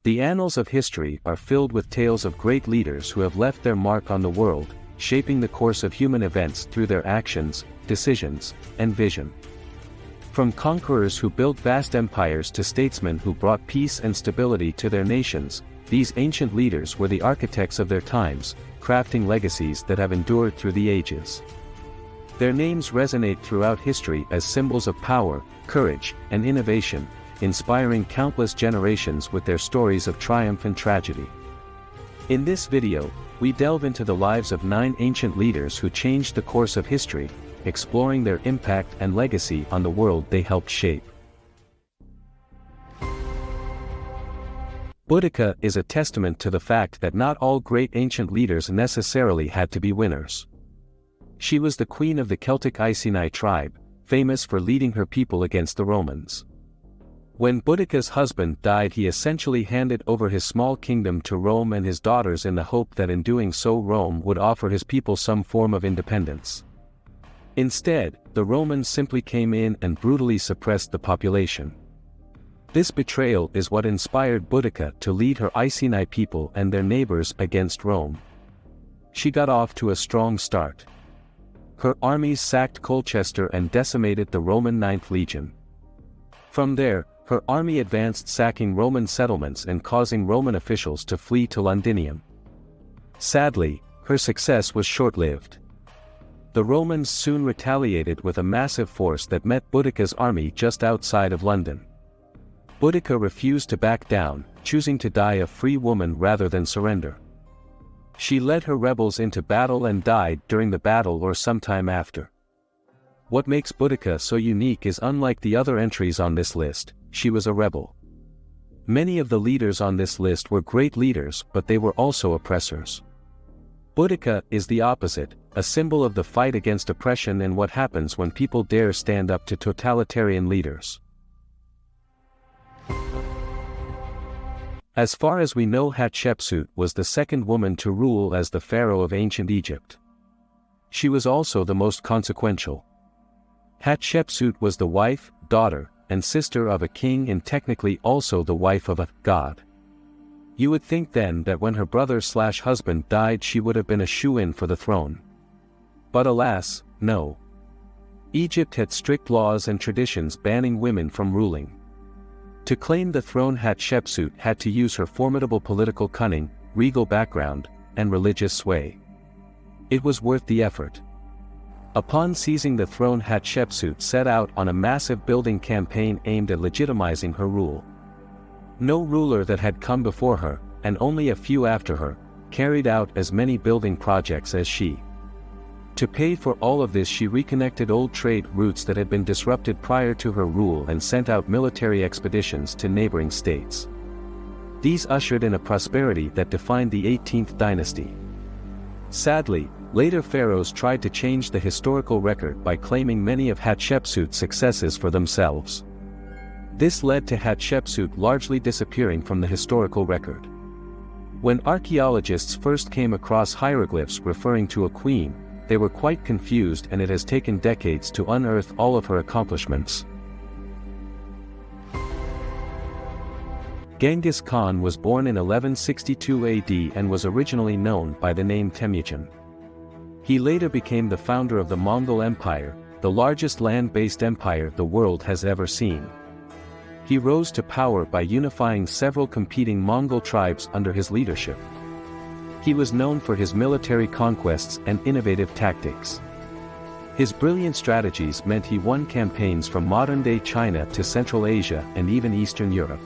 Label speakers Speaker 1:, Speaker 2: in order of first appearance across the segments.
Speaker 1: The annals of history are filled with tales of great leaders who have left their mark on the world, shaping the course of human events through their actions, decisions, and vision. From conquerors who built vast empires to statesmen who brought peace and stability to their nations, these ancient leaders were the architects of their times, crafting legacies that have endured through the ages. Their names resonate throughout history as symbols of power, courage, and innovation, inspiring countless generations with their stories of triumph and tragedy. In this video, we delve into the lives of 9 ancient leaders who changed the course of history, exploring their impact and legacy on the world they helped shape. Boudica is a testament to the fact that not all great ancient leaders necessarily had to be winners. She was the queen of the Celtic Iceni tribe, famous for leading her people against the Romans. When Boudica's husband died, he essentially handed over his small kingdom to Rome and his daughters in the hope that in doing so Rome would offer his people some form of independence. Instead, the Romans simply came in and brutally suppressed the population. This betrayal is what inspired Boudica to lead her Iceni people and their neighbors against Rome. She got off to a strong start. Her armies sacked Colchester and decimated the Roman 9th Legion. From there, her army advanced, sacking Roman settlements and causing Roman officials to flee to Londinium. Sadly, her success was short-lived. The Romans soon retaliated with a massive force that met Boudica's army just outside of London. Boudica refused to back down, choosing to die a free woman rather than surrender. She led her rebels into battle and died during the battle or sometime after. What makes Boudica so unique is, unlike the other entries on this list, she was a rebel. Many of the leaders on this list were great leaders, but they were also oppressors. Boudica is the opposite, a symbol of the fight against oppression and what happens when people dare stand up to totalitarian leaders. As far as we know, Hatshepsut was the second woman to rule as the pharaoh of ancient Egypt. She was also the most consequential. Hatshepsut was the wife, daughter, and sister of a king and technically also the wife of a god. You would think then that when her brother/husband died she would have been a shoo-in for the throne. But alas, no. Egypt had strict laws and traditions banning women from ruling. To claim the throne, Hatshepsut had to use her formidable political cunning, regal background, and religious sway. It was worth the effort. Upon seizing the throne, Hatshepsut set out on a massive building campaign aimed at legitimizing her rule. No ruler that had come before her, and only a few after her, carried out as many building projects as she. To pay for all of this, she reconnected old trade routes that had been disrupted prior to her rule and sent out military expeditions to neighboring states. These ushered in a prosperity that defined the 18th dynasty. Sadly, later pharaohs tried to change the historical record by claiming many of Hatshepsut's successes for themselves. This led to Hatshepsut largely disappearing from the historical record. When archaeologists first came across hieroglyphs referring to a queen, they were quite confused, and it has taken decades to unearth all of her accomplishments. Genghis Khan was born in 1162 AD and was originally known by the name Temujin. He later became the founder of the Mongol Empire, the largest land-based empire the world has ever seen. He rose to power by unifying several competing Mongol tribes under his leadership. He was known for his military conquests and innovative tactics. His brilliant strategies meant he won campaigns from modern-day China to Central Asia and even Eastern Europe.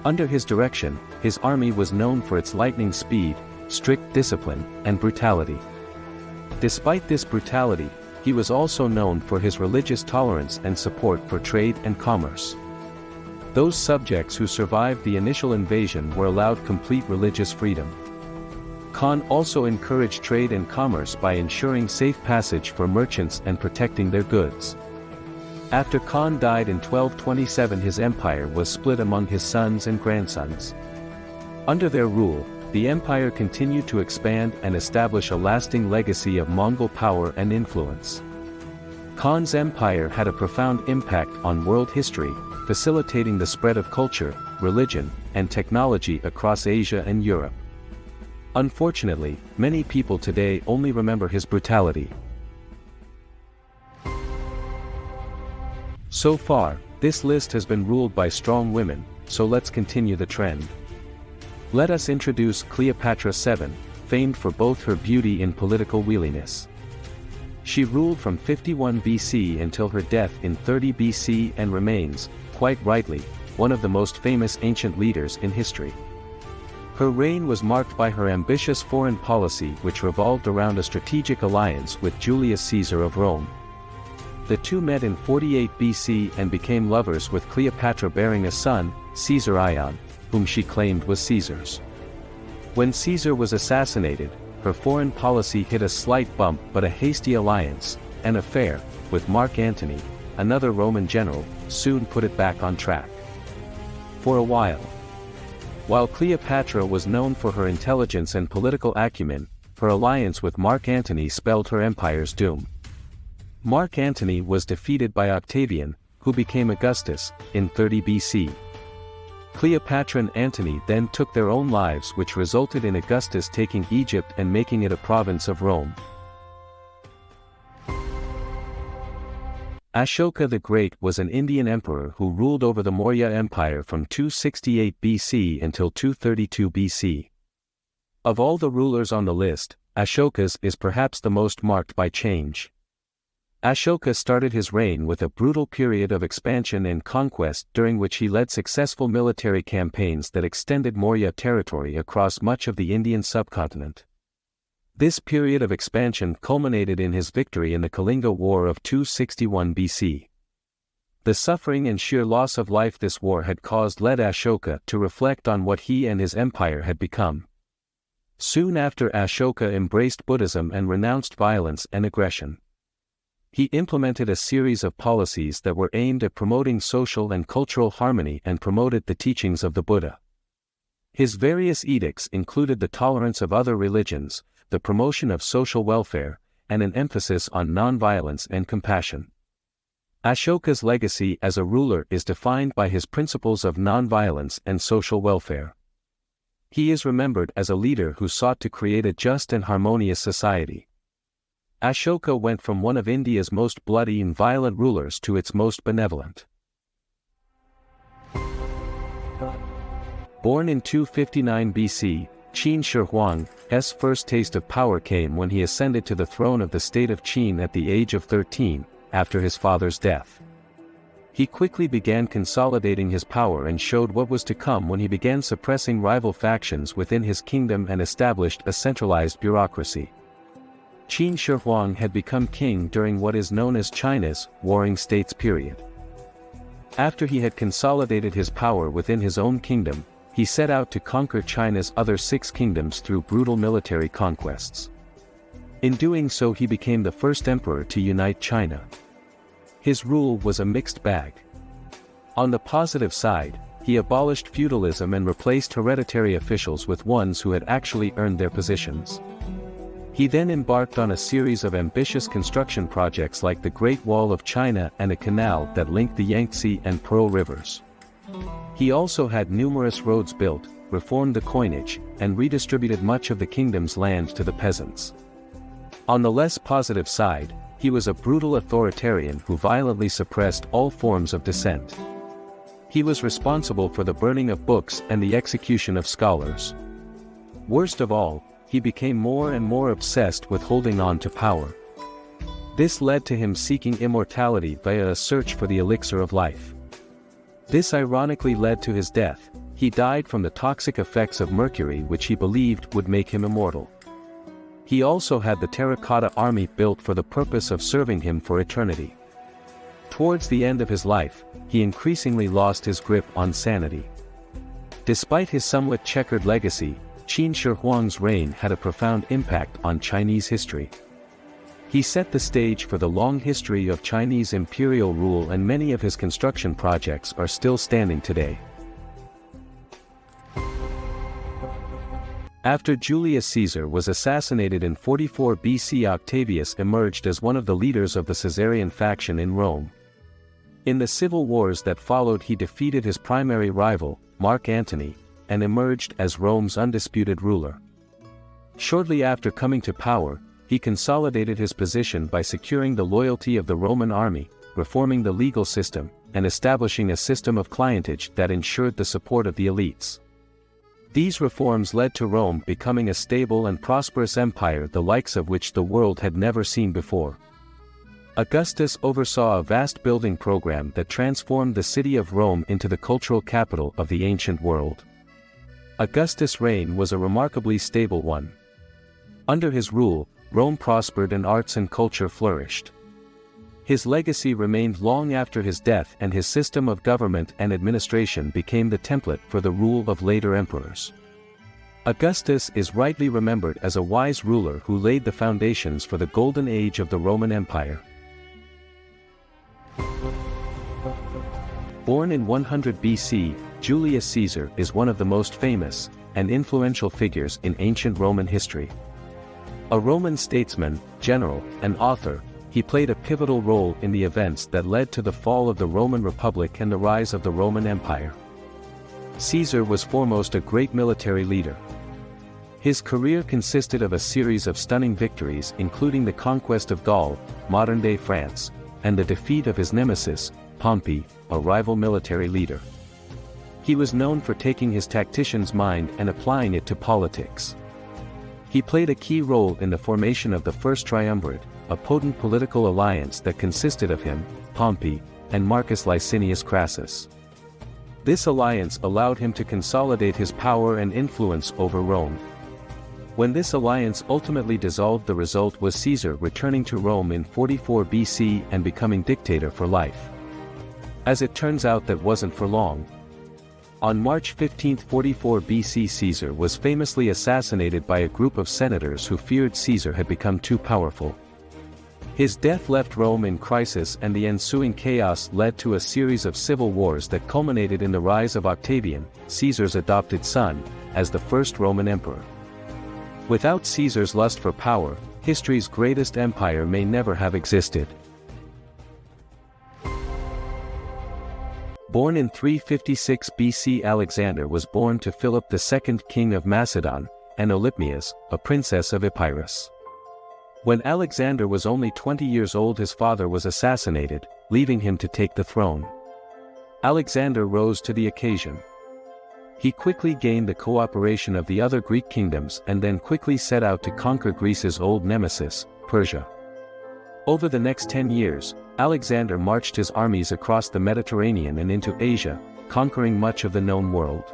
Speaker 1: Under his direction, his army was known for its lightning speed, strict discipline, and brutality. Despite this brutality, he was also known for his religious tolerance and support for trade and commerce. Those subjects who survived the initial invasion were allowed complete religious freedom. Khan also encouraged trade and commerce by ensuring safe passage for merchants and protecting their goods. After Khan died in 1227, his empire was split among his sons and grandsons. Under their rule, the empire continued to expand and establish a lasting legacy of Mongol power and influence. Khan's empire had a profound impact on world history, facilitating the spread of culture, religion, and technology across Asia and Europe. Unfortunately, many people today only remember his brutality. So far, this list has been ruled by strong women, so let's continue the trend. Let us introduce Cleopatra VII, famed for both her beauty and political wheeliness. She ruled from 51 BC until her death in 30 BC and remains, quite rightly, one of the most famous ancient leaders in history. Her reign was marked by her ambitious foreign policy which revolved around a strategic alliance with Julius Caesar of Rome. The two met in 48 BC and became lovers, with Cleopatra bearing a son, Caesar Ion, whom she claimed was Caesar's. When Caesar was assassinated, her foreign policy hit a slight bump, but a hasty alliance, an affair, with Mark Antony, another Roman general, soon put it back on track. For a while Cleopatra was known for her intelligence and political acumen, her alliance with Mark Antony spelled her empire's doom. Mark Antony was defeated by Octavian, who became Augustus, in 30 BC. Cleopatra and Antony then took their own lives, which resulted in Augustus taking Egypt and making it a province of Rome. Ashoka the Great was an Indian emperor who ruled over the Maurya Empire from 268 BC until 232 BC. Of all the rulers on the list, Ashoka's is perhaps the most marked by change. Ashoka started his reign with a brutal period of expansion and conquest, during which he led successful military campaigns that extended Maurya territory across much of the Indian subcontinent. This period of expansion culminated in his victory in the Kalinga War of 261 BC. The suffering and sheer loss of life this war had caused led Ashoka to reflect on what he and his empire had become. Soon after, Ashoka embraced Buddhism and renounced violence and aggression. He implemented a series of policies that were aimed at promoting social and cultural harmony and promoted the teachings of the Buddha. His various edicts included the tolerance of other religions, the promotion of social welfare, and an emphasis on non-violence and compassion. Ashoka's legacy as a ruler is defined by his principles of non-violence and social welfare. He is remembered as a leader who sought to create a just and harmonious society. Ashoka went from one of India's most bloody and violent rulers to its most benevolent. Born in 259 BC, Qin Shi Huang's first taste of power came when he ascended to the throne of the state of Qin at the age of 13, after his father's death. He quickly began consolidating his power and showed what was to come when he began suppressing rival factions within his kingdom and established a centralized bureaucracy. Qin Shi Huang had become king during what is known as China's Warring States period. After he had consolidated his power within his own kingdom, he set out to conquer China's other 6 kingdoms through brutal military conquests. In doing so, he became the first emperor to unite China. His rule was a mixed bag. On the positive side, he abolished feudalism and replaced hereditary officials with ones who had actually earned their positions. He then embarked on a series of ambitious construction projects like the Great Wall of China and a canal that linked the Yangtze and Pearl rivers. He also had numerous roads built, reformed the coinage, and redistributed much of the kingdom's land to the peasants. On the less positive side, he was a brutal authoritarian who violently suppressed all forms of dissent. He was responsible for the burning of books and the execution of scholars. Worst of all, he became more and more obsessed with holding on to power. This led to him seeking immortality via a search for the elixir of life. This ironically led to his death. He died from the toxic effects of mercury, which he believed would make him immortal. He also had the terracotta army built for the purpose of serving him for eternity. Towards the end of his life, he increasingly lost his grip on sanity. Despite his somewhat checkered legacy, Qin Shi Huang's reign had a profound impact on Chinese history. He set the stage for the long history of Chinese imperial rule, and many of his construction projects are still standing today. After Julius Caesar was assassinated in 44 BC, Octavius emerged as one of the leaders of the Caesarian faction in Rome. In the civil wars that followed, he defeated his primary rival, Mark Antony, and emerged as Rome's undisputed ruler. Shortly after coming to power, he consolidated his position by securing the loyalty of the Roman army, reforming the legal system, and establishing a system of clientage that ensured the support of the elites. These reforms led to Rome becoming a stable and prosperous empire, the likes of which the world had never seen before. Augustus oversaw a vast building program that transformed the city of Rome into the cultural capital of the ancient world. Augustus' reign was a remarkably stable one. Under his rule, Rome prospered and arts and culture flourished. His legacy remained long after his death, and his system of government and administration became the template for the rule of later emperors. Augustus is rightly remembered as a wise ruler who laid the foundations for the golden age of the Roman Empire. Born in 100 BC, Julius Caesar is one of the most famous and influential figures in ancient Roman history. A Roman statesman, general, and author, he played a pivotal role in the events that led to the fall of the Roman Republic and the rise of the Roman Empire. Caesar was foremost a great military leader. His career consisted of a series of stunning victories, including the conquest of Gaul, modern-day France, and the defeat of his nemesis, Pompey, a rival military leader. He was known for taking his tactician's mind and applying it to politics. He played a key role in the formation of the First Triumvirate, a potent political alliance that consisted of him, Pompey, and Marcus Licinius Crassus. This alliance allowed him to consolidate his power and influence over Rome. When this alliance ultimately dissolved, the result was Caesar returning to Rome in 44 BC and becoming dictator for life. As it turns out, that wasn't for long. On March 15, 44 BC, Caesar was famously assassinated by a group of senators who feared Caesar had become too powerful. His death left Rome in crisis, and the ensuing chaos led to a series of civil wars that culminated in the rise of Octavian, Caesar's adopted son, as the first Roman emperor. Without Caesar's lust for power, history's greatest empire may never have existed. Born in 356 BC, Alexander was born to Philip II, king of Macedon, and Olympia, a princess of Epirus. When Alexander was only 20 years old, his father was assassinated, leaving him to take the throne. Alexander rose to the occasion. He quickly gained the cooperation of the other Greek kingdoms and then quickly set out to conquer Greece's old nemesis, Persia. Over the next 10 years, Alexander marched his armies across the Mediterranean and into Asia, conquering much of the known world.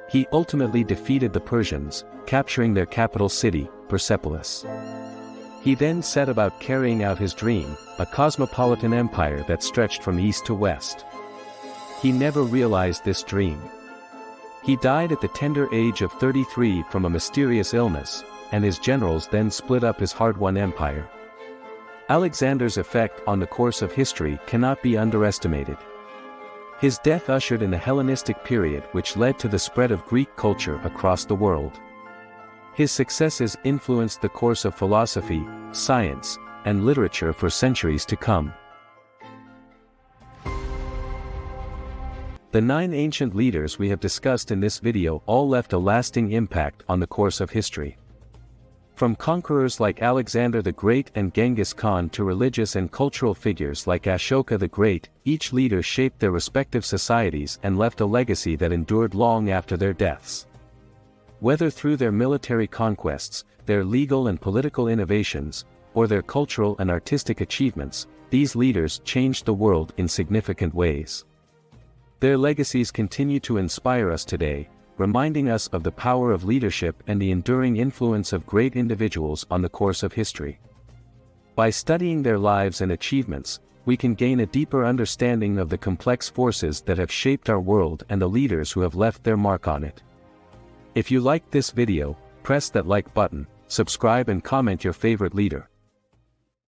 Speaker 1: He ultimately defeated the Persians, capturing their capital city, Persepolis. He then set about carrying out his dream, a cosmopolitan empire that stretched from east to west. He never realized this dream. He died at the tender age of 33 from a mysterious illness, and his generals then split up his hard-won empire. Alexander's effect on the course of history cannot be underestimated. His death ushered in the Hellenistic period, which led to the spread of Greek culture across the world. His successes influenced the course of philosophy, science, and literature for centuries to come. The 9 ancient leaders we have discussed in this video all left a lasting impact on the course of history. From conquerors like Alexander the Great and Genghis Khan to religious and cultural figures like Ashoka the Great, each leader shaped their respective societies and left a legacy that endured long after their deaths. Whether through their military conquests, their legal and political innovations, or their cultural and artistic achievements, these leaders changed the world in significant ways. Their legacies continue to inspire us today, reminding us of the power of leadership and the enduring influence of great individuals on the course of history. By studying their lives and achievements, we can gain a deeper understanding of the complex forces that have shaped our world and the leaders who have left their mark on it. If you liked this video, press that like button, subscribe and comment your favorite leader.